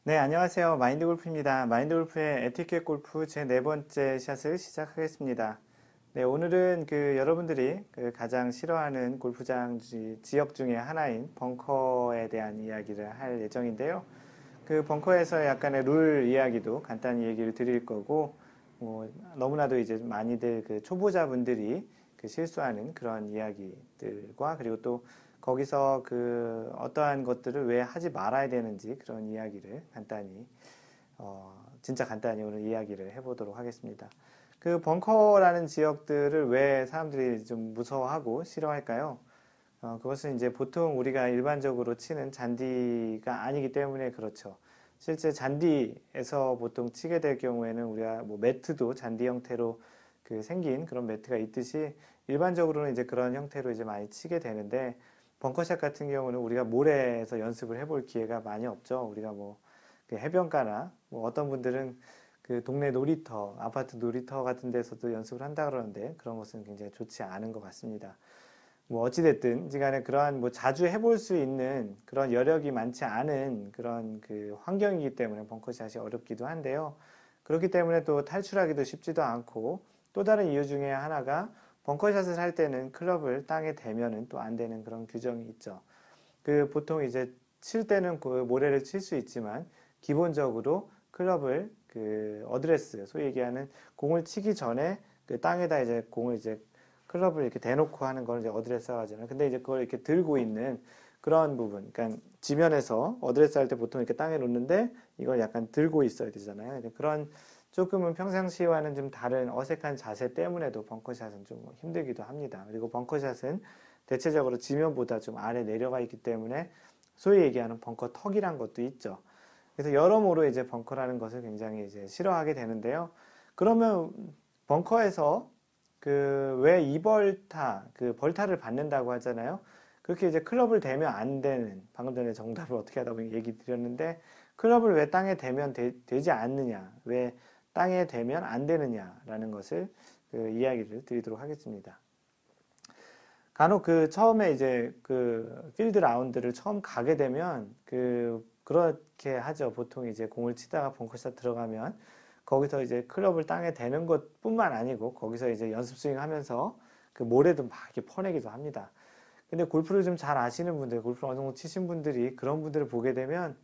네, 안녕하세요. 마인드골프입니다. 마인드골프의 에티켓 골프 제 네 번째 샷을 시작하겠습니다. 네, 오늘은 여러분들이 가장 싫어하는 골프장 지역 중에 하나인 벙커에 대한 이야기를 할 예정인데요. 그 벙커에서 약간의 룰 이야기도 간단히 얘기를 드릴 거고, 너무나도 이제 많이들 초보자분들이 실수하는 그런 이야기들과 그리고 또 거기서 어떠한 것들을 왜 하지 말아야 되는지 그런 이야기를 간단히 진짜 간단히 오늘 이야기를 해보도록 하겠습니다. 그 벙커라는 지역들을 왜 사람들이 좀 무서워하고 싫어할까요? 그것은 이제 보통 우리가 일반적으로 치는 잔디가 아니기 때문에 그렇죠. 실제 잔디에서 보통 치게 될 경우에는 우리가 뭐 매트도 잔디 형태로 생긴 그런 매트가 있듯이 일반적으로는 이제 그런 형태로 이제 많이 치게 되는데 벙커샷 같은 경우는 우리가 모래에서 연습을 해볼 기회가 많이 없죠. 우리가 해변가나 뭐 어떤 분들은 동네 놀이터, 아파트 놀이터 같은 데서도 연습을 한다 그러는데 그런 것은 굉장히 좋지 않은 것 같습니다. 뭐 어찌됐든 간에 그러한 뭐 자주 해볼 수 있는 그런 여력이 많지 않은 그런 환경이기 때문에 벙커샷이 어렵기도 한데요. 그렇기 때문에 또 탈출하기도 쉽지도 않고 또 다른 이유 중에 하나가 벙커샷을 할 때는 클럽을 땅에 대면은 또 안 되는 그런 규정이 있죠. 보통 이제 칠 때는 모래를 칠 수 있지만 기본적으로 클럽을 어드레스 소위 얘기하는 공을 치기 전에 땅에다 이제 공을 이제 클럽을 이렇게 대놓고 하는 걸 이제 어드레스라고 하잖아요. 근데 이제 그걸 이렇게 들고 있는 그런 부분, 그러니까 지면에서 어드레스 할 때 보통 이렇게 땅에 놓는데 이걸 약간 들고 있어야 되잖아요. 그런 조금은 평상시와는 좀 다른 어색한 자세 때문에도 벙커샷은 좀 힘들기도 합니다. 그리고 벙커샷은 대체적으로 지면보다 좀 아래 내려가 있기 때문에 소위 얘기하는 벙커 턱이란 것도 있죠. 그래서 여러모로 이제 벙커라는 것을 굉장히 이제 싫어하게 되는데요. 그러면 벙커에서 왜 이벌타, 벌타를 받는다고 하잖아요. 그렇게 이제 클럽을 대면 안 되는, 방금 전에 정답을 어떻게 하다 보니 얘기 드렸는데, 클럽을 왜 땅에 대면 되지 않느냐, 왜 땅에 대면 안 되느냐라는 것을 이야기를 드리도록 하겠습니다. 간혹 처음에 이제 필드 라운드를 처음 가게 되면 그렇게 하죠. 보통 이제 공을 치다가 벙커샷 들어가면 거기서 이제 클럽을 땅에 대는 것뿐만 아니고 거기서 이제 연습 스윙 하면서 모래도 막 이렇게 퍼내기도 합니다. 근데 골프를 좀 잘 아시는 분들, 골프를 어느 정도 치신 분들이 그런 분들을 보게 되면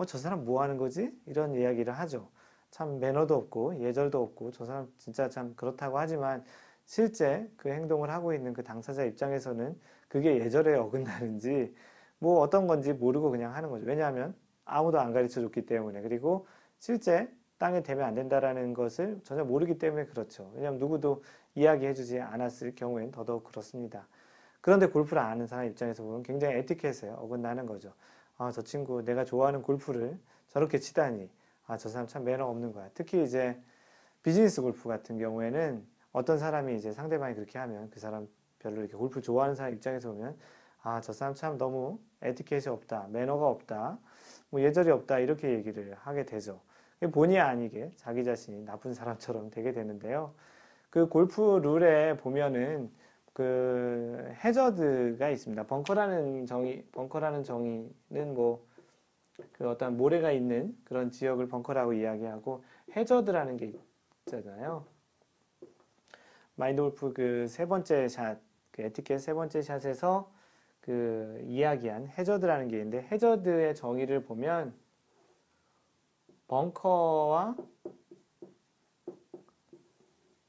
저 사람 뭐 하는 거지? 이런 이야기를 하죠. 참 매너도 없고 예절도 없고 저 사람 진짜 참 그렇다고 하지만 실제 그 행동을 하고 있는 그 당사자 입장에서는 그게 예절에 어긋나는지 뭐 어떤 건지 모르고 그냥 하는 거죠. 왜냐하면 아무도 안 가르쳐 줬기 때문에. 그리고 실제 땅에 대면 안 된다라는 것을 전혀 모르기 때문에 그렇죠. 왜냐하면 누구도 이야기해 주지 않았을 경우엔 더더욱 그렇습니다. 그런데 골프를 아는 사람 입장에서 보면 굉장히 에티켓에 어긋나는 거죠. 아, 저 친구 내가 좋아하는 골프를 저렇게 치다니. 아, 저 사람 참 매너 없는 거야. 특히 이제 비즈니스 골프 같은 경우에는 어떤 사람이 이제 상대방이 그렇게 하면 그 사람 별로 이렇게 골프 좋아하는 사람 입장에서 보면 아, 저 사람 참 너무 에티켓이 없다. 매너가 없다. 뭐 예절이 없다. 이렇게 얘기를 하게 되죠. 본의 아니게 자기 자신이 나쁜 사람처럼 되게 되는데요. 골프 룰에 보면은 해저드가 있습니다. 벙커라는 정의는 뭐 어떤 모래가 있는 그런 지역을 벙커라고 이야기하고 해저드라는 게 있잖아요. 마인드 골프 세 번째 샷, 에티켓 세 번째 샷에서 이야기한 해저드라는 게 있는데 해저드의 정의를 보면 벙커와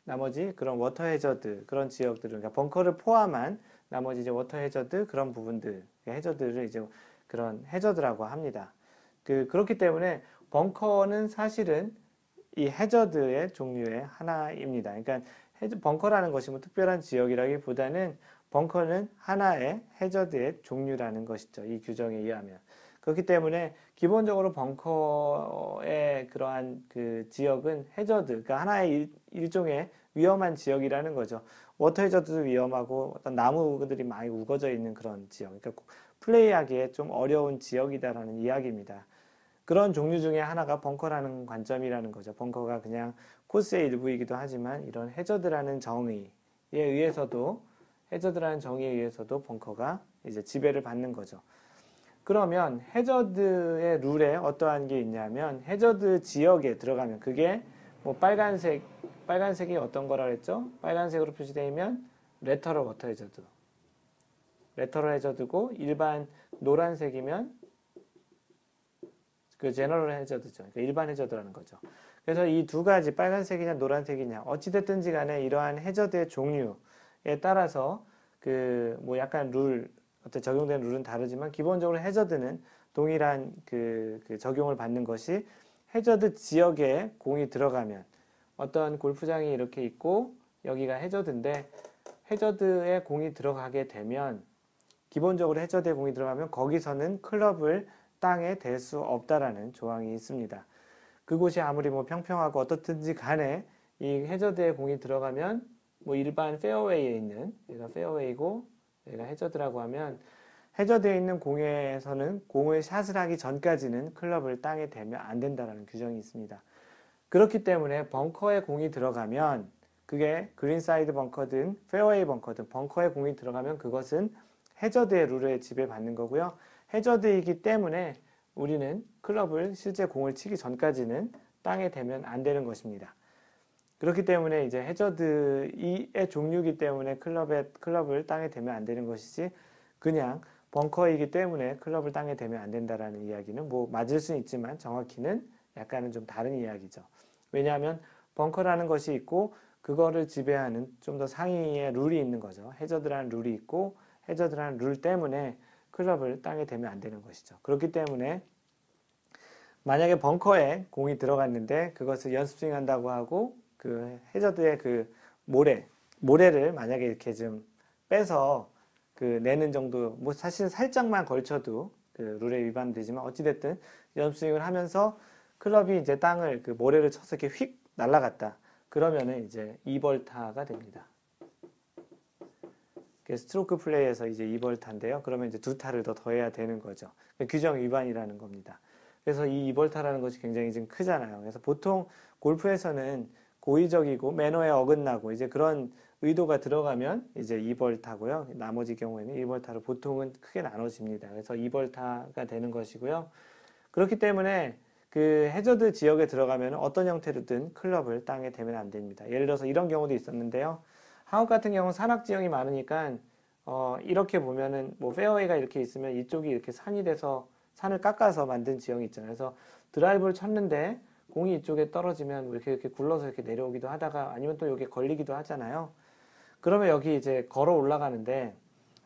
나머지 그런 워터 해저드 그런 지역들은 그러니까 벙커를 포함한 나머지 이제 워터 해저드 그런 부분들 해저드를 이제 그런 해저드라고 합니다. 그렇기 때문에 벙커는 사실은 이 해저드의 종류의 하나입니다. 그러니까 벙커라는 것이 뭐 특별한 지역이라기보다는 벙커는 하나의 해저드의 종류라는 것이죠. 이 규정에 의하면. 그렇기 때문에 기본적으로 벙커의 그러한 지역은 해저드, 그러니까 하나의 일종의 위험한 지역이라는 거죠. 워터 해저드도 위험하고 어떤 나무들이 많이 우거져 있는 그런 지역, 그러니까 플레이하기에 좀 어려운 지역이다라는 이야기입니다. 그런 종류 중에 하나가 벙커라는 관점이라는 거죠. 벙커가 그냥 코스의 일부이기도 하지만 이런 해저드라는 해저드라는 정의에 의해서도 벙커가 이제 지배를 받는 거죠. 그러면 해저드의 룰에 어떠한 게 있냐면 해저드 지역에 들어가면 그게 뭐 빨간색이 어떤 거라 그랬죠? 빨간색으로 표시되면 레터럴 워터 해저드. 레터럴 해저드고 일반 노란색이면 그 제너럴 해저드죠. 그러니까 일반 해저드라는 거죠. 그래서 이 두 가지 빨간색이냐 노란색이냐 어찌됐든지 간에 이러한 해저드의 종류에 따라서 그 뭐 약간 어떤 적용되는 룰은 다르지만 기본적으로 해저드는 동일한 그 적용을 받는 것이 해저드 지역에 공이 들어가면 어떤 골프장이 이렇게 있고 여기가 해저드인데 해저드에 공이 들어가게 되면 기본적으로 해저드에 공이 들어가면 거기서는 클럽을 땅에 댈 수 없다라는 조항이 있습니다. 그곳이 아무리 뭐 평평하고 어떻든지 간에 이 해저드에 공이 들어가면 뭐 일반 페어웨이에 있는 얘가 페어웨이고 얘가 해저드라고 하면 해저드에 있는 공에서는 공을 샷을 하기 전까지는 클럽을 땅에 대면 안 된다라는 규정이 있습니다. 그렇기 때문에 벙커에 공이 들어가면 그게 그린사이드 벙커든 페어웨이 벙커든 벙커에 공이 들어가면 그것은 해저드의 룰에 지배받는 거고요. 해저드이기 때문에 우리는 클럽을 실제 공을 치기 전까지는 땅에 대면 안 되는 것입니다. 그렇기 때문에 이제 해저드의 종류이기 때문에 클럽을 땅에 대면 안 되는 것이지 그냥 벙커이기 때문에 클럽을 땅에 대면 안 된다라는 이야기는 뭐 맞을 수는 있지만 정확히는 약간은 좀 다른 이야기죠. 왜냐하면 벙커라는 것이 있고 그거를 지배하는 좀 더 상위의 룰이 있는 거죠. 해저드라는 룰이 있고 해저드라는 룰 때문에 클럽을 땅에 대면 안 되는 것이죠. 그렇기 때문에 만약에 벙커에 공이 들어갔는데 그것을 연습 스윙 한다고 하고 그 해저드의 그 모래를 만약에 이렇게 좀 빼서 그 내는 정도, 뭐 사실 살짝만 걸쳐도 그 룰에 위반되지만 어찌됐든 연습 스윙을 하면서 클럽이 이제 땅을 그 모래를 쳐서 이렇게 휙 날아갔다. 그러면은 이제 2벌타가 됩니다. 스트로크 플레이에서 이제 2벌타인데요. 그러면 이제 두 타를 더 더해야 되는 거죠. 규정 위반이라는 겁니다. 그래서 이 2벌타라는 것이 굉장히 좀 크잖아요. 그래서 보통 골프에서는 고의적이고 매너에 어긋나고 이제 그런 의도가 들어가면 이제 2벌타고요. 나머지 경우에는 1벌타로 보통은 크게 나눠집니다. 그래서 2벌타가 되는 것이고요. 그렇기 때문에 그 해저드 지역에 들어가면 어떤 형태로든 클럽을 땅에 대면 안 됩니다. 예를 들어서 이런 경우도 있었는데요. 한국 같은 경우는 산악 지형이 많으니까 이렇게 보면은 뭐 페어웨이가 이렇게 있으면 이쪽이 이렇게 산이 돼서 산을 깎아서 만든 지형이 있잖아요. 그래서 드라이브를 쳤는데 공이 이쪽에 떨어지면 뭐 이렇게 굴러서 이렇게 내려오기도 하다가 아니면 또 여기 걸리기도 하잖아요. 그러면 여기 이제 걸어 올라가는데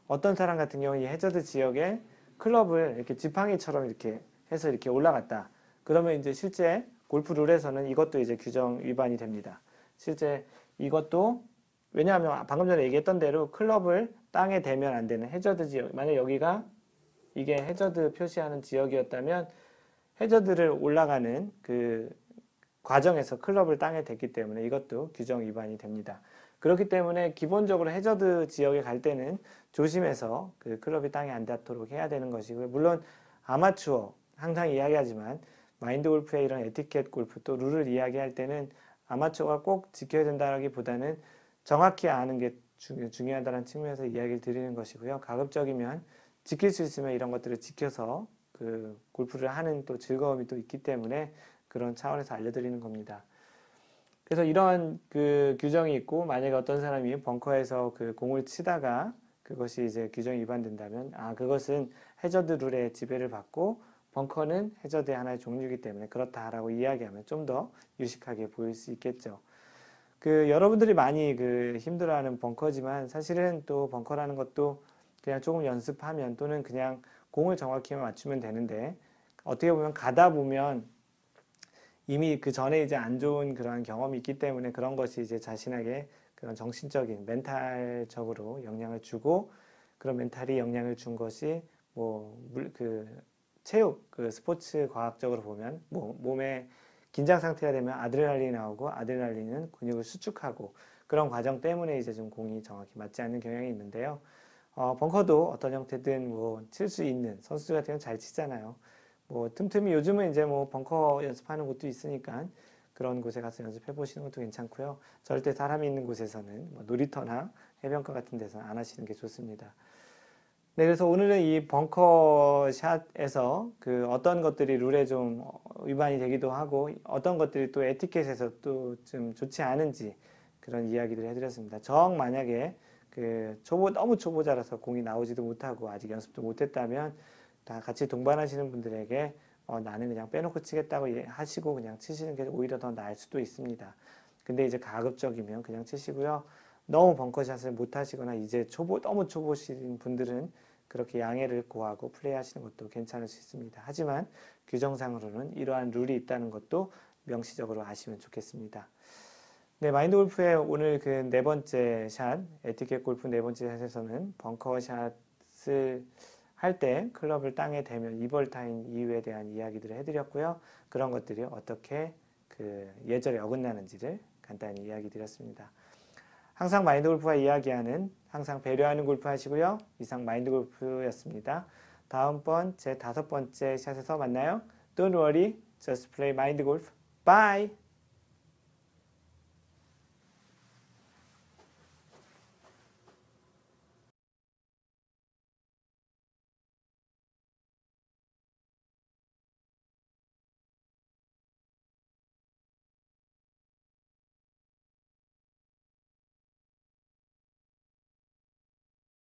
어떤 사람 같은 경우 이 해저드 지역에 클럽을 이렇게 지팡이처럼 이렇게 해서 이렇게 올라갔다. 그러면 이제 실제 골프 룰에서는 이것도 이제 규정 위반이 됩니다. 실제 이것도 왜냐하면 방금 전에 얘기했던 대로 클럽을 땅에 대면 안 되는 해저드 지역, 만약 여기가 이게 해저드 표시하는 지역이었다면 해저드를 올라가는 그 과정에서 클럽을 땅에 댔기 때문에 이것도 규정 위반이 됩니다. 그렇기 때문에 기본적으로 해저드 지역에 갈 때는 조심해서 그 클럽이 땅에 안 닿도록 해야 되는 것이고요. 물론 아마추어 항상 이야기하지만 마인드 골프의 이런 에티켓 골프 또 룰을 이야기할 때는 아마추어가 꼭 지켜야 된다기보다는 정확히 아는 게 중요하다는 측면에서 이야기를 드리는 것이고요. 가급적이면 지킬 수 있으면 이런 것들을 지켜서 그 골프를 하는 또 즐거움이 또 있기 때문에 그런 차원에서 알려드리는 겁니다. 그래서 이런 그 규정이 있고 만약에 어떤 사람이 벙커에서 그 공을 치다가 그것이 이제 규정이 위반된다면 그것은 해저드 룰의 지배를 받고 벙커는 해저드의 하나의 종류이기 때문에 그렇다라고 이야기하면 좀 더 유식하게 보일 수 있겠죠. 그 여러분들이 많이 그 힘들어하는 벙커지만 사실은 또 벙커라는 것도 그냥 조금 연습하면 또는 그냥 공을 정확히 맞추면 되는데 어떻게 보면 가다 보면 이미 그 전에 이제 안 좋은 그런 경험이 있기 때문에 그런 것이 이제 자신에게 그런 정신적인 멘탈적으로 영향을 주고 그런 멘탈이 영향을 준 것이 그 체육 그 스포츠 과학적으로 보면 몸에 긴장 상태가 되면 아드레날린이 나오고 아드레날린은 근육을 수축하고 그런 과정 때문에 이제 좀 공이 정확히 맞지 않는 경향이 있는데요. 벙커도 어떤 형태든 뭐 칠 수 있는 선수들 같은 경우는 잘 치잖아요. 뭐 틈틈이 요즘은 이제 뭐 벙커 연습하는 곳도 있으니까 그런 곳에 가서 연습해 보시는 것도 괜찮고요. 절대 사람이 있는 곳에서는 뭐 놀이터나 해변가 같은 데서 안 하시는 게 좋습니다. 네, 그래서 오늘은 이 벙커샷에서 그 어떤 것들이 룰에 좀 위반이 되기도 하고 어떤 것들이 또 에티켓에서 또 좀 좋지 않은지 그런 이야기들을 해드렸습니다. 정 만약에 그 너무 초보자라서 공이 나오지도 못하고 아직 연습도 못했다면 다 같이 동반하시는 분들에게 나는 그냥 빼놓고 치겠다고 하시고 그냥 치시는 게 오히려 더 나을 수도 있습니다. 근데 이제 가급적이면 그냥 치시고요. 너무 벙커샷을 못 하시거나 이제 너무 초보신 분들은 그렇게 양해를 구하고 플레이하시는 것도 괜찮을 수 있습니다. 하지만 규정상으로는 이러한 룰이 있다는 것도 명시적으로 아시면 좋겠습니다. 네, 마인드 골프의 오늘 그 네 번째 샷, 에티켓 골프 네 번째 샷에서는 벙커샷을 할 때 클럽을 땅에 대면 이벌타인 이유에 대한 이야기들을 해드렸고요. 그런 것들이 어떻게 그 예절에 어긋나는지를 간단히 이야기 드렸습니다. 항상 마인드 골프와 이야기하는, 항상 배려하는 골프 하시고요. 이상 마인드 골프였습니다. 다음번 제 5번째 샷에서 만나요. Don't worry, just play mind golf. Bye!